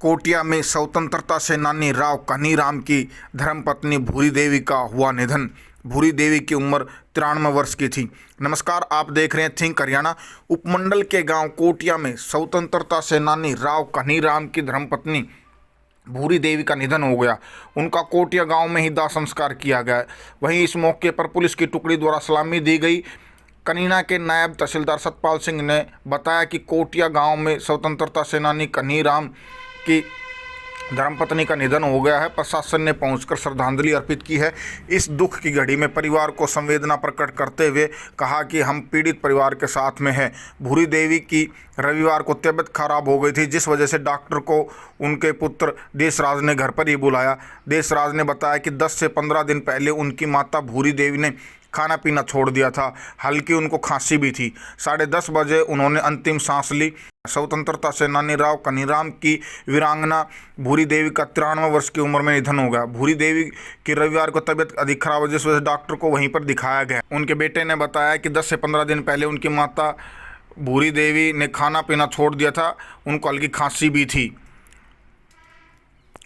कोटिया में स्वतंत्रता सेनानी राव कन्हीराम की धर्मपत्नी भूरी देवी का हुआ निधन। भूरी देवी की उम्र 93 वर्ष की थी। नमस्कार, आप देख रहे हैं थिंक हरियाणा। उपमंडल के गांव कोटिया में स्वतंत्रता सेनानी राव कन्हीराम की धर्मपत्नी भूरी देवी का निधन हो गया। उनका कोटिया गांव में ही दाह संस्कार किया गया। वहीं इस मौके पर पुलिस की टुकड़ी द्वारा सलामी दी गई। कनीना के नायब तहसीलदार सतपाल सिंह ने बताया कि कोटिया गांव में स्वतंत्रता सेनानी कन्हीराम की धर्मपत्नी का निधन हो गया है। प्रशासन ने पहुंचकर श्रद्धांजलि अर्पित की है। इस दुख की घड़ी में परिवार को संवेदना प्रकट करते हुए कहा कि हम पीड़ित परिवार के साथ में हैं। भूरी देवी की रविवार को तबीयत खराब हो गई थी, जिस वजह से डॉक्टर को उनके पुत्र देशराज ने घर पर ही बुलाया। देशराज ने बताया कि 10 से 15 दिन पहले उनकी माता भूरी देवी ने खाना पीना छोड़ दिया था। हल्की उनको खांसी भी थी। 10:30 बजे उन्होंने अंतिम सांस ली। स्वतंत्रता सेनानी राव कन्हीराम की वीरांगना भूरी देवी का 93 वर्ष की उम्र में निधन हो गया। भूरी देवी की रविवार को तबीयत अधिक खराब हो, जिस वजह से डॉक्टर को वहीं पर दिखाया गया। उनके बेटे ने बताया कि 10 से 15 दिन पहले उनकी माता भूरी देवी ने खाना पीना छोड़ दिया था। उनको हल्की खांसी भी थी।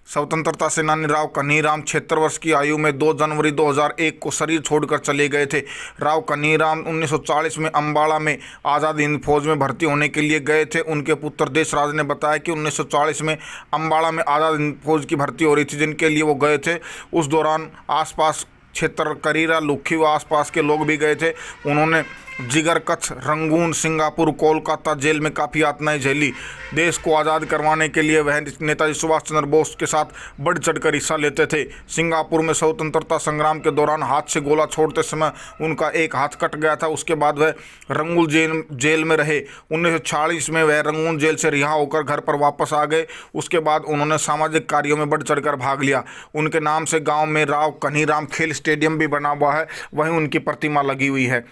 स्वतंत्रता सेनानी राव कन्हीराम 76 वर्ष की आयु में 2 जनवरी 2001 को शरीर छोड़कर चले गए थे। राव कन्हीराम 1940 में अम्बाड़ा में आज़ाद हिंद फौज में भर्ती होने के लिए गए थे। उनके पुत्र देशराज ने बताया कि 1940 में अम्बाड़ा में आज़ाद हिंद फौज की भर्ती हो रही थी, जिनके लिए वो गए थे। उस दौरान आसपास क्षेत्र करीरा, लुखी व आसपास के लोग भी गए थे। उन्होंने जिगर, Kutch, Rangoon, Singapore, Kolkata jail में काफ़ी यातनाएं झेली। देश को आज़ाद करवाने के लिए वह नेताजी सुभाष चंद्र बोस के साथ बढ़ चढ़कर हिस्सा लेते थे। सिंगापुर में स्वतंत्रता संग्राम के दौरान हाथ से गोला छोड़ते समय उनका एक हाथ कट गया था। उसके बाद वह रंगून जेल में रहे। 1946 में वह रंगून जेल से रिहा होकर घर पर वापस आ गए। उसके बाद उन्होंने सामाजिक कार्यों में बढ़ चढ़कर भाग लिया। उनके नाम से गाँव में राव कन्हीराम खेल स्टेडियम भी बना हुआ है, वहीं उनकी प्रतिमा लगी हुई है।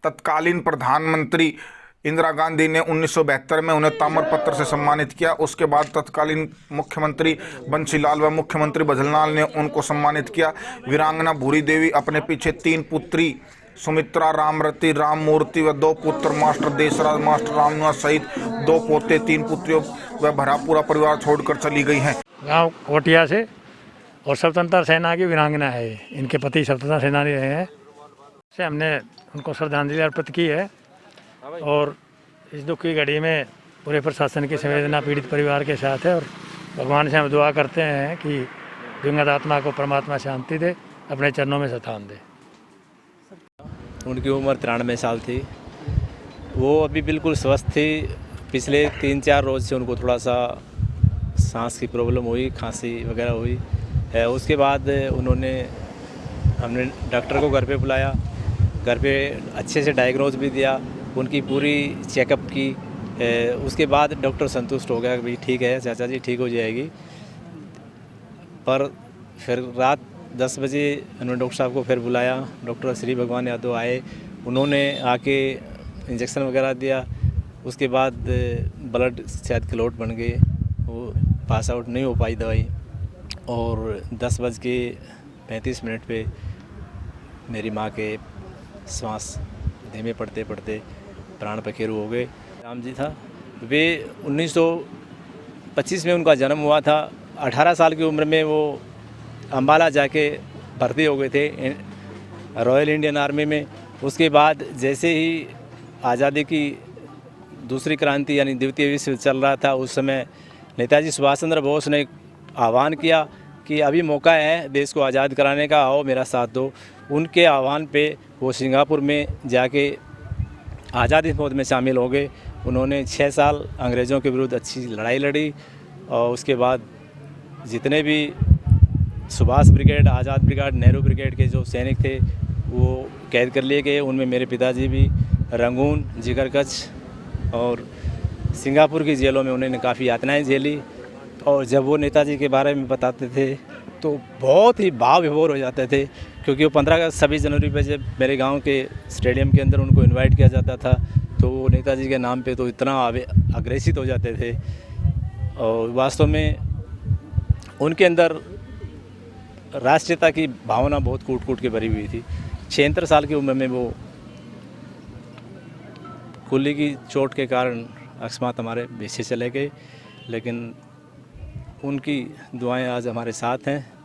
तत्कालीन प्रधानमंत्री इंदिरा गांधी ने 1972 में उन्हें ताम्रपत्र से सम्मानित किया। उसके बाद तत्कालीन मुख्यमंत्री बंसीलाल व मुख्यमंत्री भजनलाल ने उनको सम्मानित किया। वीरांगना भूरी देवी अपने पीछे 3 पुत्री सुमित्रा, रामरती, राममूर्ति व 2 पुत्र मास्टर देशराज, मास्टर रामनिवास सहित 2 पोते, 3 पुत्रियों व भरा पूरा परिवार छोड़कर चली गई हैं। गाँव कोटिया से और स्वतंत्रता सेना की वीरांगना है। इनके पति स्वतंत्रता सेनानी रहे हैं। से हमने उनको श्रद्धांजलि अर्पित की है और इस दुख की घड़ी में पूरे प्रशासन की संवेदना पीड़ित परिवार के साथ है। और भगवान से हम दुआ करते हैं कि दिवंगत आत्मा को परमात्मा शांति दे, अपने चरणों में स्थान दे। उनकी उम्र 93 साल थी। वो अभी बिल्कुल स्वस्थ थी। पिछले 3-4 रोज़ से उनको थोड़ा सा सांस की प्रॉब्लम हुई, खांसी वगैरह हुई है। उसके बाद हमने डॉक्टर को घर पे बुलाया। घर पे अच्छे से डायग्नोज भी दिया, उनकी पूरी चेकअप की। उसके बाद डॉक्टर संतुष्ट हो गया कि भाई ठीक है चाचा जी, ठीक हो जाएगी। पर फिर रात 10 बजे उन्होंने डॉक्टर साहब को फिर बुलाया। डॉक्टर श्री भगवान यादव आए, उन्होंने आके इंजेक्शन वगैरह दिया। उसके बाद ब्लड शायद क्लॉट बन गए, वो पास आउट नहीं हो पाई दवाई। और 10:35 पे मेरी माँ के श्वास धीमे पड़ते पड़ते प्राण पखेरु हो गए। राम जी था, वे 1925 में उनका जन्म हुआ था। 18 साल की उम्र में वो अम्बाला जाके भर्ती हो गए थे रॉयल इंडियन आर्मी में। उसके बाद जैसे ही आज़ादी की दूसरी क्रांति यानी द्वितीय विश्व चल रहा था, उस समय नेताजी सुभाष चंद्र बोस ने आह्वान किया कि अभी मौका है देश को आज़ाद कराने का, आओ मेरा साथ दो। उनके आह्वान पे वो सिंगापुर में जाके आज़ादी फौज में शामिल हो गए। उन्होंने 6 साल अंग्रेज़ों के विरुद्ध अच्छी लड़ाई लड़ी। और उसके बाद जितने भी सुभाष ब्रिगेड, आज़ाद ब्रिगेड, नेहरू ब्रिगेड के जो सैनिक थे वो कैद कर लिए गए। उनमें मेरे पिताजी भी। रंगून, जिगर, कच्छ और सिंगापुर की जेलों में उन्होंने काफ़ी यातनाएं झेली। और जब वो नेताजी के बारे में बताते थे तो बहुत ही भाव विभोर हो जाते थे, क्योंकि वो 15 अगस्त 26 जनवरी पे जब मेरे गांव के स्टेडियम के अंदर उनको इनवाइट किया जाता था तो वो नेताजी के नाम पे तो इतना आग्रसित हो जाते थे। और वास्तव में उनके अंदर राष्ट्रीयता की भावना बहुत कूट कूट के भरी हुई थी। 76 साल की उम्र में वो कुल्ली की चोट के कारण अकस्मात हमारे बीच से चले गए। लेकिन उनकी दुआएं आज हमारे साथ हैं।